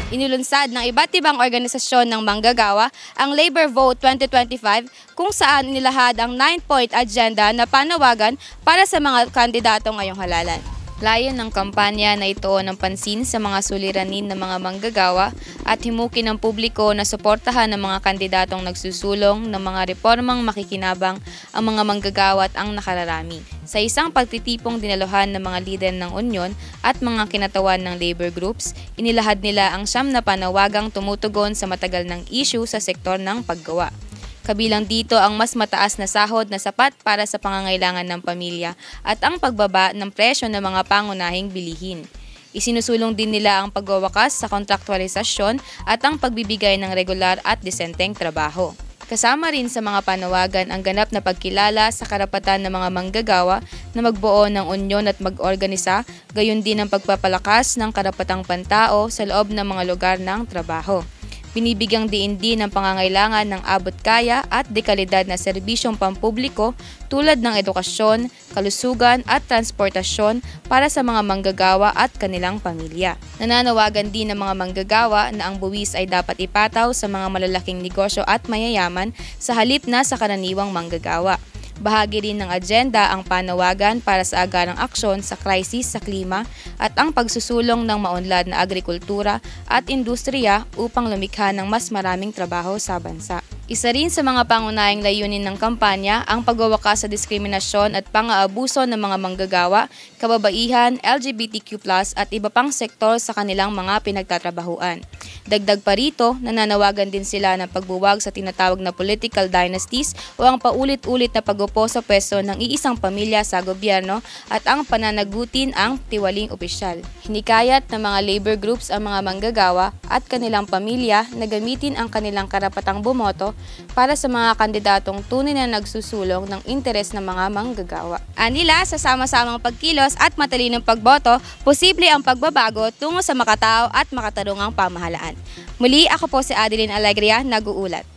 Inilunsad ng iba't ibang organisasyon ng manggagawa ang Labor Vote 2025 kung saan inilahad ang 9-point agenda na panawagan para sa mga kandidato ngayong halalan. Layon ng kampanya na ituon ng pansin sa mga suliranin ng mga manggagawa at himukin ng publiko na suportahan ng mga kandidatong nagsusulong ng mga reformang makikinabang ang mga manggagawa at ang nakararami. Sa isang pagtitipong dinaluhan ng mga lider ng Unyon at mga kinatawan ng labor groups, inilahad nila ang 9 na panawagang tumutugon sa matagal ng issue sa sektor ng paggawa. Kabilang dito ang mas mataas na sahod na sapat para sa pangangailangan ng pamilya at ang pagbaba ng presyo ng mga pangunahing bilihin. Isinusulong din nila ang pagwawakas sa kontraktualisasyon at ang pagbibigay ng regular at disenteng trabaho. Kasama rin sa mga panawagan ang ganap na pagkilala sa karapatan ng mga manggagawa na magbuo ng unyon at mag-organisa, gayon din ang pagpapalakas ng karapatang pantao sa loob ng mga lugar ng trabaho. Binibigyang diin din ang pangangailangan ng abot-kaya at dekalidad na serbisyong pampubliko tulad ng edukasyon, kalusugan at transportasyon para sa mga manggagawa at kanilang pamilya. Nananawagan din ng mga manggagawa na ang buwis ay dapat ipataw sa mga malalaking negosyo at mayayaman sa halip na sa karaniwang manggagawa. Bahagi rin ng agenda ang panawagan para sa agarang aksyon sa krisis sa klima at ang pagsusulong ng maunlad na agrikultura at industriya upang lumikha ng mas maraming trabaho sa bansa. Isa rin sa mga pangunahing layunin ng kampanya ang pagwawakas sa diskriminasyon at pang-aabuso ng mga manggagawa, kababaihan, LGBTQ+ at iba pang sektor sa kanilang mga pinagtatrabahuan. Dagdag pa rito, nananawagan din sila ng pagbuwag sa tinatawag na political dynasties o ang paulit-ulit na pag-upo sa pwesto ng iisang pamilya sa gobyerno at ang pananagutin ang tiwaling opisyal. Hinikayat ng mga labor groups ang mga manggagawa at kanilang pamilya na gamitin ang kanilang karapatang bumoto para sa mga kandidatong tunay na nagsusulong ng interes ng mga manggagawa. Anila, sa sama-samang pagkilos at matalinong pagboto, posible ang pagbabago tungo sa makatao at makatarungang pamahalaan. Muli, ako po si Adeline Alegria, nag-uulat.